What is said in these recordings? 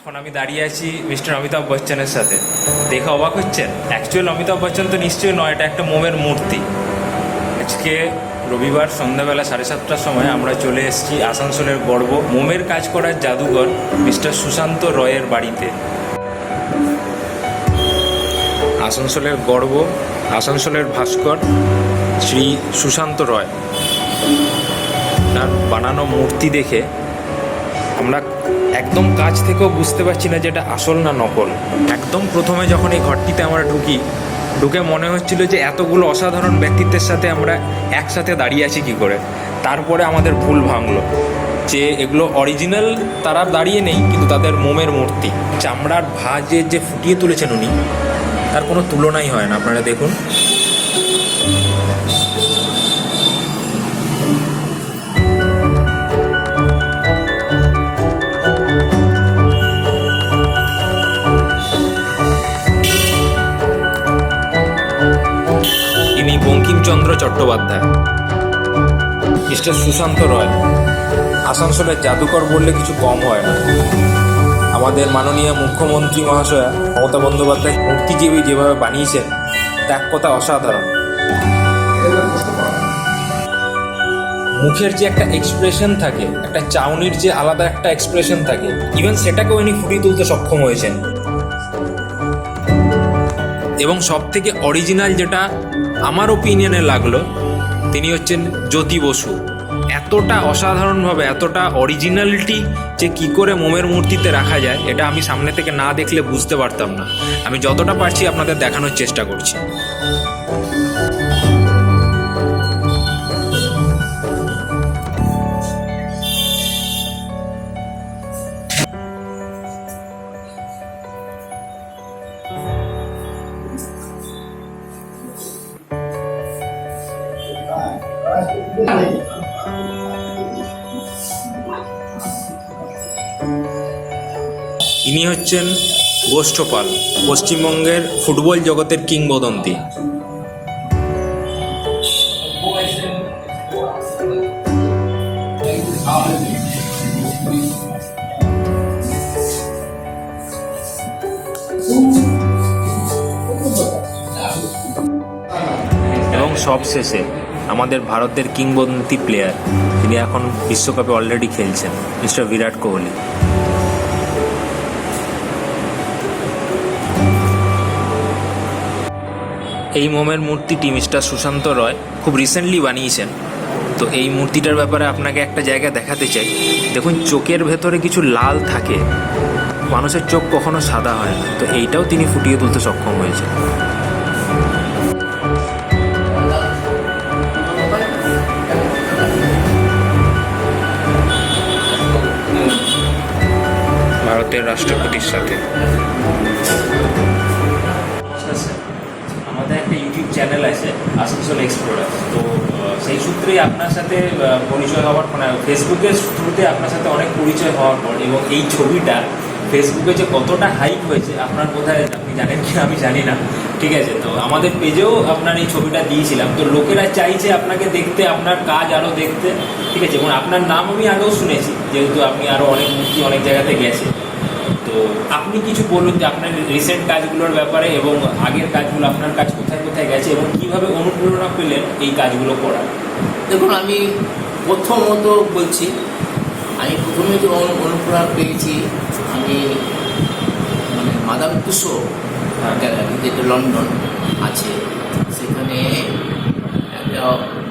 এখন আমি দাঁড়িয়ে আছি মিস্টার অমিতাভ বচ্চনের সাথে। দেখে অবাক হচ্ছেন, অ্যাকচুয়াল অমিতাভ বচ্চন তো নিশ্চয়ই নয়, এটা একটা মোমের মূর্তি। আজকে রবিবার সন্ধ্যাবেলা 7:30টার সময় আমরা চলে এসেছি আসানসোলের গর্ব মোমের কাজ করার জাদুঘর মিস্টার সুশান্ত রয়ের বাড়িতে। আসানসোলের গর্ব, আসানসোলের ভাস্কর শ্রী সুশান্ত রয়, তার বানানো মূর্তি দেখে আমরা একদম কাছ থেকেও বুঝতে পারছি না যে এটা আসল না নকল। একদম প্রথমে যখন এই ঘরটিতে আমরা ঢুকে মনে হচ্ছিল যে এতগুলো অসাধারণ ব্যক্তিত্বের সাথে আমরা একসাথে দাঁড়িয়ে আছি কী করে। তারপরে আমাদের ভুল ভাঙলো যে এগুলো অরিজিনাল তারা দাঁড়িয়ে নেই, কিন্তু তাদের মোমের মূর্তি। চামড়ার ভাঁজে যে ফুটিয়ে তুলেছেন উনি, তার কোনো তুলনাই হয় না। আপনারা দেখুন, ইনি বঙ্কিমচন্দ্র চট্টোপাধ্যায়, মিস্টার সুশান্ত রয়। আসানসোলের জাদুকর বললে কিছু কম হয় না। আমাদের মাননীয় মুখ্যমন্ত্রী মহাশয়া মমতা বন্দ্যোপাধ্যায় মূর্তিজীবী যেভাবে বানিয়েছেন, তা এক কথা অসাধারণ। মুখের যে একটা এক্সপ্রেশন থাকে, একটা চাউনির যে আলাদা একটা এক্সপ্রেশন থাকে, ইভেন সেটাকেও ইনি ফুটিয়ে তুলতে সক্ষম হয়েছেন। এবং সব থেকে অরিজিনাল যেটা আমার ওপিনিয়নে লাগলো, তিনি হচ্ছেন জ্যোতি বসু। এতটা অসাধারণভাবে, এতটা অরিজিনালিটি যে কী করে মোমের মূর্তিতে রাখা যায়, এটা আমি সামনে থেকে না দেখলে বুঝতে পারতাম না। আমি যতটা পারছি আপনাদের দেখানোর চেষ্টা করছি। ইনি হচ্ছেন গোষ্ঠপাল, পশ্চিমবঙ্গের ফুটবল জগতের কিংবদন্তি। এবং সবশেষে আমাদের ভারতের কিংবদন্তি প্লেয়ার, তিনি এখন বিশ্বকাপে অলরেডি খেলছেন, মিস্টার বিরাট কোহলি। এই মোমের মূর্তিটি মিস্টার সুশান্ত রয় খুব রিসেন্টলি বানিয়েছেন। তো এই মূর্তিটার ব্যাপারে আপনাকে একটা জায়গা দেখাতে চাই। দেখুন, চোখের ভেতরে কিছু লাল থাকে, মানুষের চোখ কখনো সাদা হয় না। তো এইটাও তিনি ফুটিয়ে তুলতে সক্ষম হয়েছেন। ভারতের রাষ্ট্রপতির সাথে আমাদের একটা ইউটিউব চ্যানেল আছে, আসানসোল এক্সপ্লোরার। তো সেই সূত্রেই আপনার সাথে পরিচয় হওয়ার, মানে ফেসবুকের থ্রুতে আপনার সাথে অনেক পরিচয় হওয়ার পর, এবং এই ছবিটা ফেসবুকে যে কতটা হাইপ হয়েছে, আপনার কোথায় আপনি জানেন কি আমি জানি না, ঠিক আছে। তো আমাদের পেজেও আপনার এই ছবিটা দিয়েছিলাম। তো লোকেরা চাইছে আপনাকে দেখতে, আপনার কাজ আরও দেখতে, ঠিক আছে। এবং আপনার নাম আমি আগেও শুনেছি, যেহেতু আপনি আরও অনেক মূর্তি অনেক জায়গাতে গেছে। তো আপনি কিছু বলুন যে আপনার রিসেন্ট কাজগুলোর ব্যাপারে, এবং আগের কাজগুলো, আপনার কাজ কোথায় কোথায় গেছে, এবং কীভাবে অনুপ্রেরণা পেলেন এই কাজগুলো করার। দেখুন, আমি প্রথমত বলছি, আমি প্রথমে যে অনুপ্রেরণা পেয়েছি, আমি মানে মাদাম তুসো গ্যালারি, যেটা লন্ডন আছে, সেখানে একটা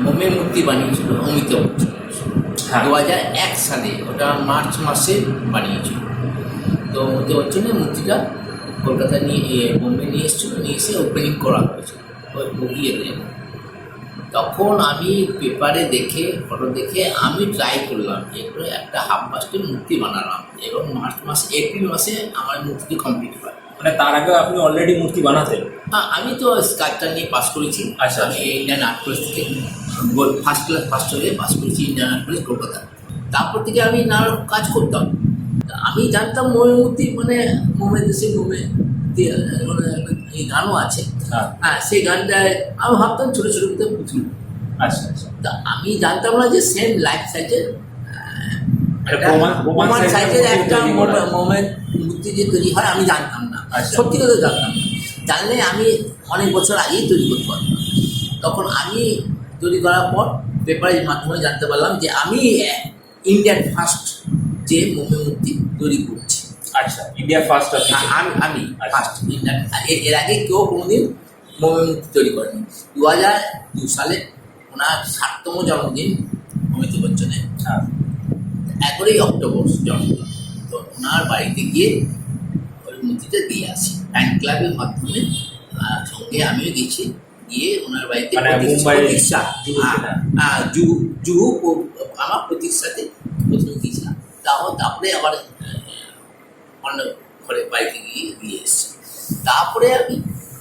মোমের মূর্তি বানিয়েছিল অমিতাভ বচ্চন। 2001 সালে, ওটা মার্চ মাসে বানিয়েছিল। তো অমিতাভ বচ্চনের মূর্তিটা কলকাতা বোম্বে নিয়ে এসেছিলো, নিয়ে এসে ওপেনিং করা হয়েছিল ওই বগিয়েতে। তখন আমি পেপারে দেখে, ফটো দেখে আমি ট্রাই করলাম, এরপরে একটা হাফ বাস্টের মূর্তি বানালাম, এবং এপ্রিল মাসে আমার মূর্তিটি কমপ্লিট হয়। মানে তার আগে আপনি অলরেডি মূর্তি বানাতেন? হ্যাঁ, আমি তো কাজটা নিয়ে পাস করেছি। আচ্ছা, আমি ইন্ডিয়ান আর্ট কলেজ থেকে ফার্স্ট হয়ে পাস করেছি, ইন্ডিয়ান আর্ট কলেজ কলকাতা। তারপর থেকে আমি নানা কাজ করতাম। আমি জানতাম মোমের মূর্তি, মানে মোমের দেশে মোমে মানে এই গানও আছে। হ্যাঁ, সেই গানটায় আমি ভাবতাম ছোটো ছোটো পুতুল। আচ্ছা আচ্ছা। তা আমি জানতাম না যে সেম লাইফ সাইজের প্রমাণ সাইজের একটা মোমের মূর্তি যে তৈরি হয় আমি জানতাম না, সত্যি কথা জানতাম না। জানলে আমি অনেক বছর আগেই তৈরি করতে পারতাম। তখন আমি তৈরি করার পর পেপারের মাধ্যমে জানতে পারলাম যে আমি ইন্ডিয়ান ফার্স্ট যে মোমের মূর্তি তৈরি করছি। আচ্ছা, ইন্ডিয়া ফার্স্ট? আমি ফার্স্ট ইন্ডিয়ান। এর আগে কেউ কোনোদিন মোমের মূর্তি তৈরি করেনি। 2002 সালে ওনার 60তম জন্মদিন অমিতাভ বচ্চনের, 11ই অক্টোবর জন্মদিন। তো ওনার বাড়িতে গিয়ে ওই মূর্তিটা দিয়ে আসি ফ্যান ক্লাবের মাধ্যমে, সঙ্গে আমিও গেছি। গিয়ে ওনার বাড়িতে প্রতীক্ষা, জুহু আমার প্রতীক্ষাতে প্রথমে গিয়েছিলাম। তারপরে আবার অন্য ঘরে বাড়িতে গিয়ে দিয়ে এসেছি। তারপরে আমি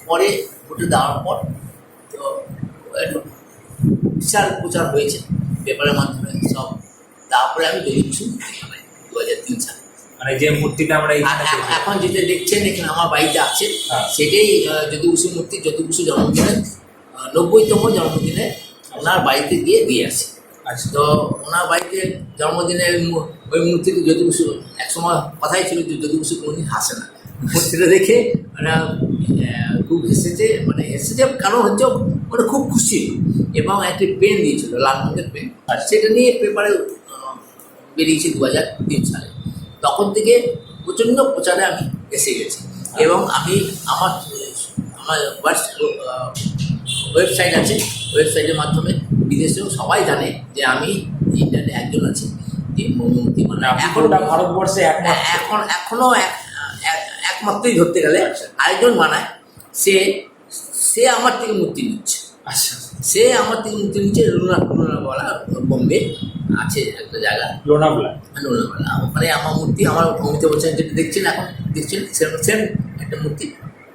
পরে ওটা দেওয়ার পর তো একটু বিশাল প্রচার হয়েছে পেপারের মাধ্যমে সব। তারপরে আমি জ্যোতি বসু মূর্তি বানাই 2003 সালে। মানে যে মূর্তিটা আমরা এখন যেটা দেখছেন এখানে আমার বাড়িতে আছে, সেটাই জ্যোতি বসু মূর্তি। জ্যোতি বসু জন্মদিনে 90তম জন্মদিনে ওনার বাড়িতে গিয়ে দিয়ে আসি। তো ওনার বাড়িতে জন্মদিনের ওই মূর্তিতে জ্যোতি বসু, একসময় কথাই ছিল যে জ্যোতি বসু কোনোদিন হাসে না। মূর্তিটা দেখে ওরা খুব হেসেছে, কারণ হচ্ছে ওরা খুব খুশি। এবং একটি পেন দিয়েছিল, লাল রঙের পেন, সেটা নিয়ে পেপারে বেরিয়েছি 2003 সালে। তখন থেকে প্রচণ্ড প্রচারে আমি এসে গেছি। এবং আমি আমার ওয়েবসাইট আছে, ওয়েবসাইটের মাধ্যমে বিদেশেও সবাই জানে যে আমি ইন্ডিয়ানে একজন আছি যে মূর্তি বানাই। এখন ভারতবর্ষে এখনও একমাত্রই ধরতে গেলে আরেকজন বানায়, সে আমার থেকে মূর্তি নিচ্ছে। আচ্ছা, সে আমার থেকে মূর্তি নিচ্ছে লোনাওয়ালা, বোম্বে আছে একটা জায়গা, লোনাওয়ালা। ওখানে আমার মূর্তি, আমার অমিতাভ বচ্চন যেটা দেখছেন সেম একটা মূর্তি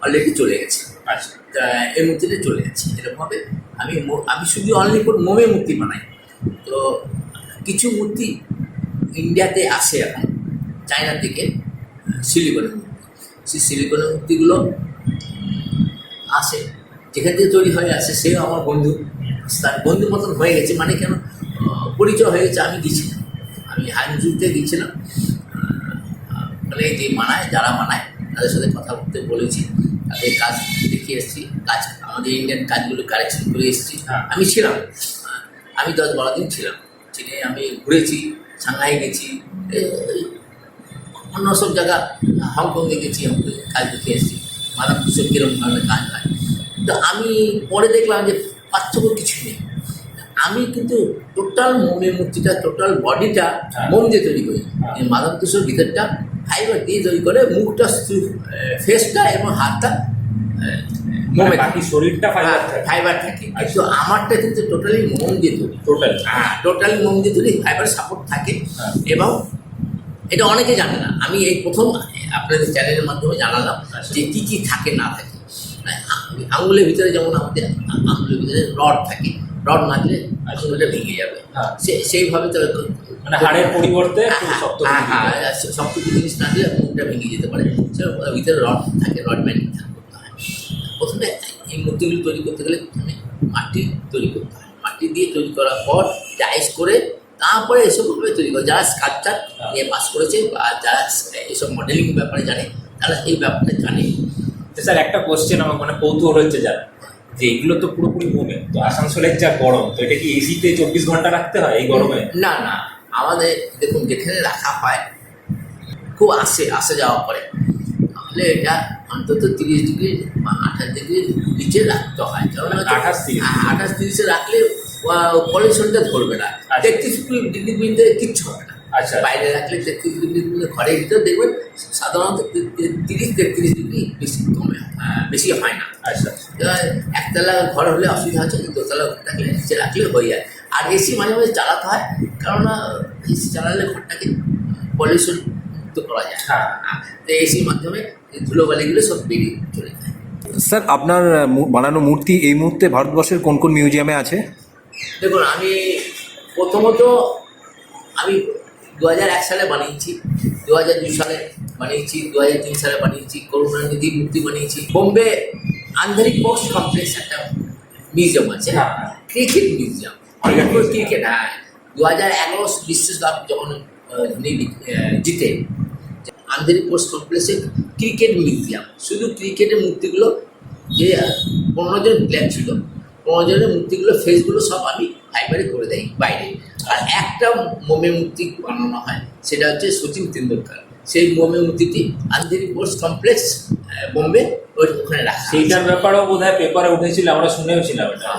অলরেডি চলে গেছে। আচ্ছা, এই মূর্তিটা চলে গেছে। এরকমভাবে আমি শুধু অনলি ফর মোমের মূর্তি বানাই। তো কিছু মূর্তি ইন্ডিয়াতে আসে এখন চায়না থেকে, সিলিকনের মূর্তি। সেই সিলিকনের মূর্তিগুলো আসে, যেখান থেকে তৈরি হয়ে আসে, সেও আমার বন্ধু, তার বন্ধুর মতন হয়ে গেছে। মানে কেন পরিচয় হয়ে গেছে। আমি গিয়েছিলাম, আমি হাইমজুরিতে গিয়েছিলাম, মানে যে যারা বানায় তাদের সাথে কথা বলতে বলেছি, তাদের কাজ দেখে এসেছি, আমাদের ইন্ডিয়ান কাজগুলো কালেকশন করে এসেছি। আমি ছিলাম, আমি 10-12 দিন ছিলাম। চীনে আমি ঘুরেছি, সাংহাই গেছি, অন্য সব জায়গা, হংকংয়ে গেছি, হংকংয়ে কাজ দেখে এসেছি, মাদাম তুষার কীরকম ধরনের কাজ হয়। তো আমি পরে দেখলাম যে পার্থক্য কিছু নেই। আমি কিন্তু টোটাল মোমের মূর্তিটা, টোটাল বডিটা মোম দিয়ে তৈরি করি। মাদাম তুষার ভিতরটা ফাইবার দিয়ে তৈরি করে, মুখটা, ফেসটা এবং হাতটা মোমে, বাকি শরীরটা ফাইবার থাকে। কিন্তু আমারটা কিন্তু টোটালি মোম দিয়ে তৈরি, টোটালি মোম দিয়ে তৈরি, ফাইবার সাপোর্ট থাকে। এবং এটা অনেকে জানে না, আমি এই প্রথম আপনাদের চ্যানেলের মাধ্যমে জানালাম যে কী কী থাকে না থাকে। আঙুলের ভিতরে যেমন আমাদের আঙুলের ভিতরে রড থাকে, রড না দিলে আঙুলটা ভেঙে যাবে, সেইভাবে তো মানে হাড়ের পরিবর্তে শক্ত জিনিস না দিলে মুখটা ভেঙে যেতে পারে। ভিতরে রড থাকে, রড ম্যানিফ্যাকচার করতে হয়। প্রথমে এই মূর্তিগুলি তৈরি করতে গেলে প্রথমে মাটি তৈরি করতে হয়। মাটি দিয়ে তৈরি করার পর ডাইস করে তারপরে এসবভাবে তৈরি করে। যারা স্কাল্পচার নিয়ে পাস করেছে বা যারা এইসব মডেলিং ব্যাপারে জানে, তারা এই ব্যাপারটা জানে। স্যার, একটা কোশ্চেন আমার মানে কৌতূহল হচ্ছে যারা, যে এগুলো তো পুরোপুরি মোমে, তো আসানসোলের যা গরম, তো এটা কি এসিতে 24 ঘন্টা রাখতে হয় এই গরমে? না, আমাদের দেখুন যেখানে রাখা হয় খুব আসে যাওয়া করে, তাহলে এটা অন্তত 30 ডিগ্রি বা 28 ডিগ্রির নিচে রাখতে হয়। কারণ 28-30 রাখলে পলিউশনটা ধরবে না। 33 ডিগ্রি পর্যন্ত কিচ্ছু হবে না। আচ্ছা, বাইরে রাখলে 33 ডিগ্রি পর্যন্ত, ঘরের ভিতরে দেখবেন সাধারণত 30-33 ডিগ্রি বেশি কমে, বেশি হয় না। আচ্ছা, একতলা ঘর হলে অসুবিধা হচ্ছে, কিন্তু দোতলা থাকলে নিচে রাখলে হয়ে যায়। আর এসি মাঝে মাঝে চালাতে হয়, কেননা এসি চালালে ঘরটাকে পলিউশন মুক্ত করা যায়। তো এসির মাধ্যমে ধুলোবালিগুলো সব বেরিয়ে চলে যায়। স্যার, আপনার বানানো মূর্তি এই মুহূর্তে ভারতবর্ষের কোন কোন মিউজিয়ামে আছে? দেখুন, আমি প্রথমত 2001 সালে বানিয়েছি, 2002 সালে বানিয়েছি, 2003 সালে বানিয়েছি, করুণানিধি মূর্তি বানিয়েছি। বোম্বে আন্ধেরি পোস্ট কমপ্লেক্স একটা মিউজিয়াম আছে, ক্রিকেট মিউজিয়াম, ক্রিকেট। 2011 বিশ্বকাপ যখন জিতে আন্ধেরি পোস্ট কমপ্লেক্সে ক্রিকেট মিউজিয়াম, শুধু ক্রিকেটের মূর্তিগুলো যে 15 জন প্লেয়ার ছিল, 15 জনের মূর্তিগুলো ফেসগুলো সব আমি ফাইবারে করে দেই বাইরে। আর একটা মোমের মূর্তি বানানো হয়, সেটা হচ্ছে সচিন তেন্ডুলকার। সেই মোমের মূর্তিটি আন্ধেরি পোস্ট কমপ্লেক্স বোম্বে ওখানে রাখা। সেইটার ব্যাপারেও বোধ হয় পেপারে উঠেছিল, আমরা শুনেও ছিলাম এটা।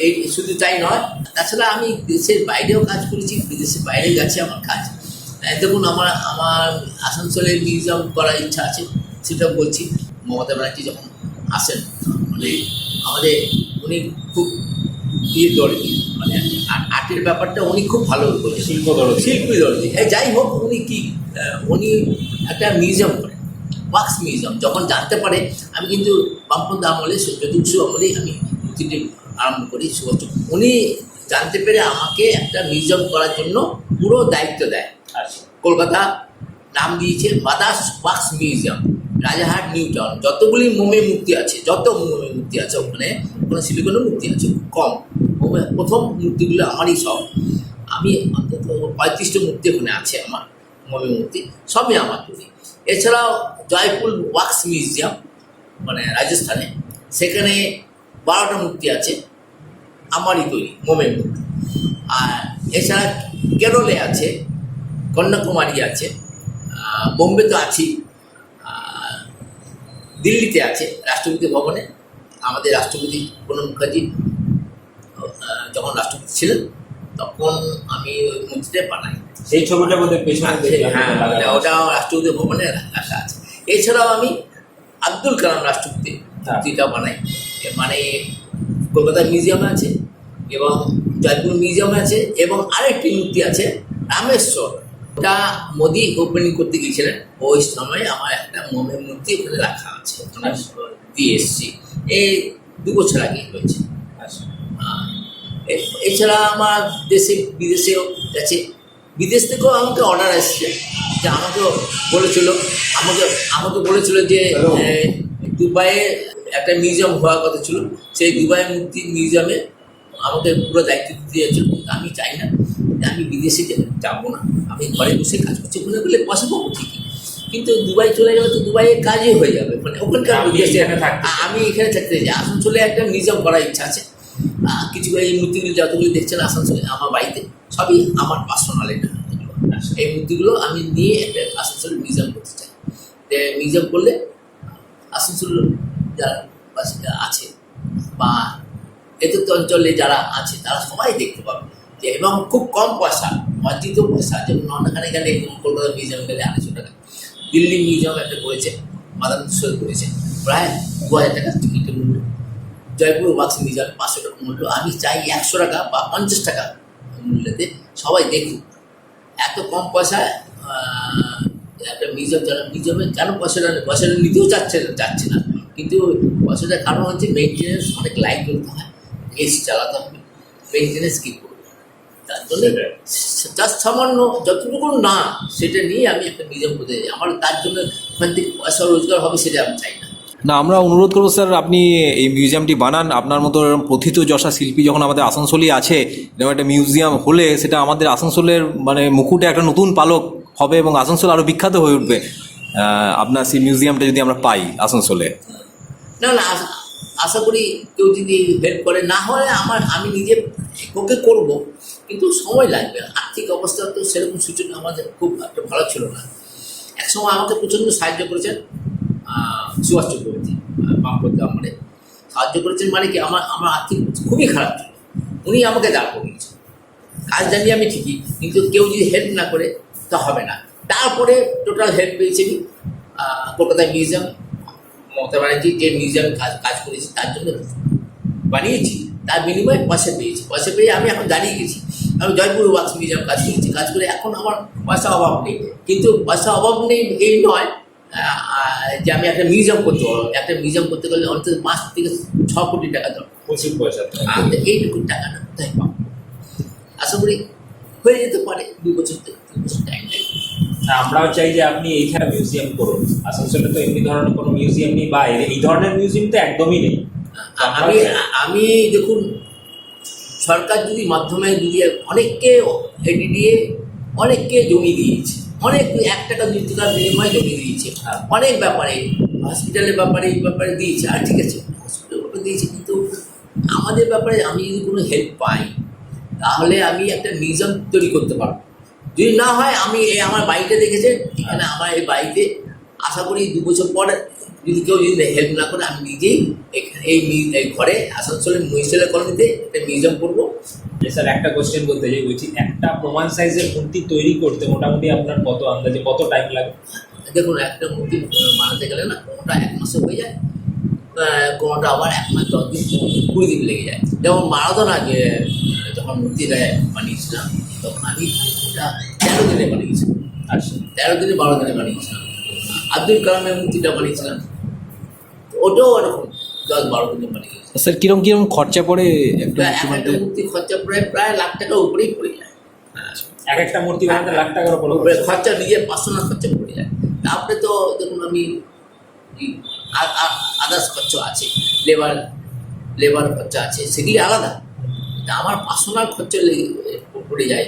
এই শুধু তাই নয়, তাছাড়া আমি দেশের বাইরেও কাজ করেছি, বিদেশের বাইরে গেছে আমার কাজ। দেখুন, আমার আসানসোলে মিউজিয়াম করার ইচ্ছা আছে, সেটা বলছি। মমতা ব্যানার্জি যখন আসেন, মানে আমাদের উনি খুব দর্জি, মানে আর্টের ব্যাপারটা উনি খুব ভালো করেন, শিল্পী দর্জি। যাই হোক, উনি একটা মিউজিয়াম করেন, ওয়াক্স মিউজিয়াম। যখন জানতে পারে, আমি কিন্তু বামপন্থা আমলে, যদুংশু আমলেই আমি মূর্তিটি আরম্ভ করি সুভাষ। উনি জানতে পেরে আমাকে একটা মিউজিয়াম করার জন্য পুরো দায়িত্ব দেয়। কলকাতা নাম দিয়েছে mother's wax museum, Rajarhat new town. যতগুলি মোমের মূর্তি আছে, ওখানে সিলিকনের মূর্তি আছে কম। প্রথম মূর্তিগুলো আমারই সব। আমি অন্তত 35টা মূর্তি ওখানে আছে আমার, মোমের মূর্তি সবই আমার তৈরি। এছাড়াও জয়পুর ওয়াক্স মিউজিয়াম, মানে রাজস্থানে, সেখানে 12টা মূর্তি আছে আমারই তৈরি, মোমের মূর্তি। আর এছাড়া কেরলে আছে, কন্যাকুমারী আছে, বোম্বে তো আছি, দিল্লিতে আছে রাষ্ট্রপতি ভবনে। আমাদের রাষ্ট্রপতি প্রণব মুখার্জি যখন রাষ্ট্রপতি ছিলেন, তখন আমি ওই মূর্তিটা বানাই। সেই ছবিটা বোধহয় পেছনে, হ্যাঁ, ওটাও রাষ্ট্রপতি ভবনে রাখা আছে। এছাড়াও আমি আব্দুল কালাম রাষ্ট্রপতি মূর্তিটা বানাই, মানে কলকাতা মিউজিয়ামে আছে এবং জয়পুর মিউজিয়ামে আছে, এবং আরেকটি মূর্তি আছে রামেশ্বর। ওটা মোদি ওপেনিং করতে গিয়েছিলেন, ওই সময় আমার একটা মোমের মূর্তি ওখানে রাখা আছে, দিয়ে এসছি। এই 2 বছর আগে হয়েছে। এছাড়া আমার বিদেশেও গেছে, বিদেশ থেকেও আমাকে অর্ডার আসছে, যে আমাকে বলেছিল যে দুবাইয়ে একটা মিউজিয়াম হওয়ার কথা ছিল, সেই দুবাই মিউজিয়ামে আমাকে পুরো দায়িত্ব দিতে যাচ্ছিল। আমি চাই না, আমি বিদেশে যাবো না, আমি ঘরে বসে কাজ করছি। ওখানে গেলে পয়সা পাবো ঠিকই, কিন্তু দুবাই চলে গেলে তো দুবাইয়ে কাজই হয়ে যাবে, মানে ওখানকার আমি এখানে থাকতে চাই। আসানসোলে একটা মিউজিয়াম করার ইচ্ছা আছে। কিছু এই মূর্তিগুলো যতগুলো দেখছেন আসানসোলে আমার বাড়িতে, সবই আমার পার্সোনাল। এই মূর্তিগুলো আমি নিয়ে একটা আসানসোল মিউজিয়াম করতে চাই। মিউজিয়াম করলে আসানসোল যারা আছে বা এতত্র অঞ্চলে যারা আছে, তারা সবাই দেখতে পাবে যে, এবং খুব কম পয়সা, অর্জিত পয়সা। যেমন অনেকখানে গেলে, কলকাতা মিউজিয়াম গেলে 250 টাকা, দিল্লি মিউজিয়াম একটা করেছে, মাদার করেছে প্রায় 2000 টাকা টিকিটের মূল্য, জয়পুর ওয়াক্স মিউজিয়াম 500 টাকা মূল্য। আমি চাই 100 টাকা বা 50 টাকা মূল্যতে সবাই দেখুক। এত কম পয়সায় একটা মিউজিয়ামে কেন পয়সাটা নিতেও চাচ্ছে না, কিন্তু পয়সাটার কারণ হচ্ছে মেনটেন্যান্স, অনেক লাইট করতে হয়, এসি চালাতে হবে, মেনটেন্যান্স কী করবে, তার জন্য জাস্ট সামান্য যতটুকু না, সেটা নিয়ে আমি একটা মিউজিয়াম করতে চাই। আমার তার জন্য ওখান থেকে পয়সা রোজগার হবে, সেটা আমি চাই না। না, আমরা অনুরোধ করবো স্যার, আপনি এই মিউজিয়ামটি বানান। আপনার মতো প্রথিতযশা শিল্পী যখন আমাদের আসানসোলেই আছে, এরকম একটা মিউজিয়াম হলে সেটা আমাদের আসানসোলের মানে মুকুটে একটা নতুন পালক হবে এবং আসানসোল আরও বিখ্যাত হয়ে উঠবে। আপনার সেই মিউজিয়ামটা যদি আমরা পাই আসানসোলে। না, আশা করি কেউ যদি হেল্প করে, না হয় আমি নিজে ওকে করবো, কিন্তু সময় লাগবে। আর্থিক অবস্থা তো সেরকম সূচনা আমাদের খুব একটা ভালো ছিল না। একসময় আমাকে প্রচণ্ড সাহায্য করেছেন সুভাষ চক্রবর্তী, বামপন্থা আমলে সাহায্য করেছেন। মানে কি, আমার আর্থিক খুবই খারাপ ছিল, উনি আমাকে দাঁড় করিয়েছেন। কাজ জানি আমি ঠিকই, কিন্তু কেউ যদি হেল্প না করে তা হবে না। তারপরে টোটাল হেল্প পেয়েছি কলকাতায় মিউজিয়াম, মমতা ব্যানার্জি যে মিউজিয়ামে কাজ করেছি তার জন্য বানিয়েছি, তার বিনিময়ে পয়সা পেয়েছি। পয়সা পেয়ে আমি এখন দাঁড়িয়ে গেছি। আমি জয়পুর ওয়াক্স মিউজিয়াম কাজ করে এখন আমার পয়সা অভাব নেই। কিন্তু পয়সা অভাব নেই এই নয় যে আমি একটা মিউজিয়াম করতে পারবো। একটা মিউজিয়াম করতে গেলে অন্তত 5 থেকে 6 কোটি টাকা দরকার, প্রচুর পয়সা। এইটুকু টাকাটা কোথায় পাবো? আশা করি হয়ে যেতে পারে, 2 বছর থেকে 3 বছর টাইম লাগবে। আমরাও চাই যে আপনি এইখানে মিউজিয়াম করুন। আসানসোলে তো এমনি ধরনের কোনো মিউজিয়াম নেই, বা এই ধরনের মিউজিয়াম তো একদমই নেই। আমি দেখুন, সরকার যদি মাধ্যমে যদি অনেককে এডিডিএ অনেককে জমি দিয়েছে, অনেক 1 টাকা 2 টাকার বিনিময়ে জমি দিয়েছে, অনেক ব্যাপারে হসপিটালের ব্যাপারে এই ব্যাপারে দিয়েছে। আর ঠিক আছে, হসপিটালের ব্যাপারে দিয়েছে, কিন্তু আমাদের ব্যাপারে আমি যদি কোনো হেল্প পাই তাহলে আমি একটা মিউজিয়াম তৈরি করতে পারবো। যদি না হয় আমি আমার বাড়িতে দেখেছে, এখানে আমার এই বাড়িতে আশা করি 2 বছর পর যদি কেউ যদি হেল্প না করে আমি নিজেই এখানে এই ঘরে আসানসোলের মহিশিলা কলোনিতে একটা মিউজিয়াম করবো। স্যার একটা কোশ্চেন বলতে চাই, বলছি একটা প্রমাণ সাইজের মূর্তি তৈরি করতে মোটামুটি আপনার কত আন্দাজে কত টাইম লাগে? দেখুন, একটা মূর্তি বানাতে গেলে না কোনোটা 1 মাসে হয়ে যায়, কোনোটা আবার 1 মাস 10 দিন 20 দিন লেগে যায়। যেমন মারাদোনা যে যখন মূর্তিটা বানিয়েছিলাম তখন আমি ওটা 13 দিনে বানিয়েছিলাম। আচ্ছা, 13 দিনে 12 দিনে বানিয়েছিলাম। আব্দুল কালামের মূর্তিটা বানিয়েছিলাম, ওটাও এরকম 10-12 দিনে বানিয়েছিলাম। স্যার কিরম কিরম খরচা পড়ে একটা একটা মূর্তি খরচা প্রায় লাখ টাকার উপরেই পড়ে যায়। এক একটা মূর্তি বানাতে লাখ টাকার উপর খরচা, নিজের পার্সোনাল খরচা পড়ে যায়। তারপরে তো দেখুন আমি আদার্স খরচা আছে, লেবার খরচা আছে, সেগুলি আলাদা। আমার পার্সোনাল খরচা পড়ে যায়,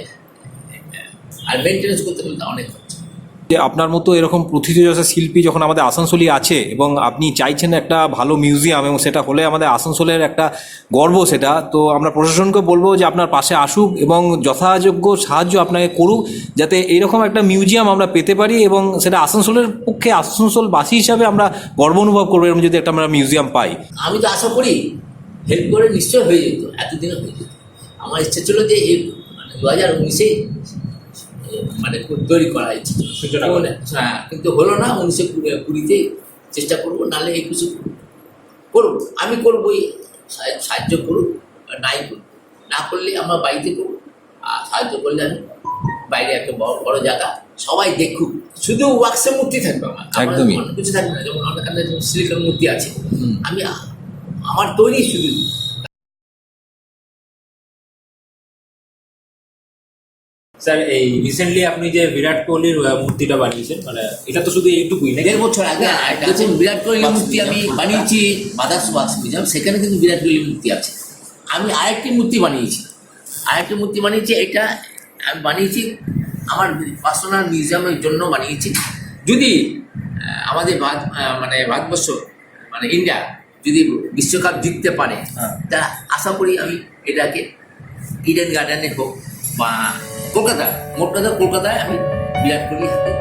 আর মেনটেন্যান্স করতে গেলে অনেক খরচা। যে আপনার মতো এরকম প্রথিতযশা শিল্পী যখন আমাদের আসানসোলই আছে এবং আপনি চাইছেন একটা ভালো মিউজিয়াম, এবং সেটা হলে আমাদের আসানসোলের একটা গর্ব সেটা, তো আমরা প্রশাসনকে বলবো যে আপনার পাশে আসুক এবং যথাযোগ্য সাহায্য আপনাকে করুক, যাতে এইরকম একটা মিউজিয়াম আমরা পেতে পারি এবং সেটা আসানসোলের পক্ষে আসানসোলবাসী হিসাবে আমরা গর্ব অনুভব করবো এরকম যদি একটা আমরা মিউজিয়াম পাই। আমি তো আশা করি হেল্প করে নিশ্চয় হয়ে যেত, এতদিনে হয়ে যেত। আমার ইচ্ছা ছিল যে এই 2019-এ মানে তৈরি করা ইচ্ছে ছিল, হ্যাঁ, কিন্তু হলো না। 1920-তে চেষ্টা করবো, নাহলে 21-এ করবো। আমি করবোই, সাহায্য করুক আর নাই করুক, না করলে আমার বাড়িতে করবো, আর সাহায্য করলে আমি বাইরে একটা বড় জায়গা সবাই দেখুক। শুধু ওয়াক্সের মূর্তি থাকবে, একদমই অন্য কিছু থাকবে না। যেমন আমাদের এখানে সিলিকন মূর্তি আছে, আমি আমার তৈরি শুধু। স্যার এই রিসেন্টলি আপনি যে বিরাট কোহলির মূর্তিটা বানিয়েছেন, মানে এটা তো শুধু এইটুকুই না, 1.5 বছর আগে দেখুন বিরাট কোহলির মূর্তি আমি বানিয়েছি মাদার্স ওয়াক্স মিউজিয়াম, সেখানে কিন্তু বিরাট কোহলির মূর্তি আছে। আমি আরেকটি মূর্তি বানিয়েছি, এটা আমি বানিয়েছি আমার পার্সোনাল মিউজিয়ামের জন্য বানিয়েছি। যদি আমাদের ভারতবর্ষ মানে ইন্ডিয়া যদি বিশ্বকাপ জিততে পারে, তা আশা করি আমি এটাকে ইডেন গার্ডেনে হোক বা কলকাতায় আমি বিরাট কোহলি হাতে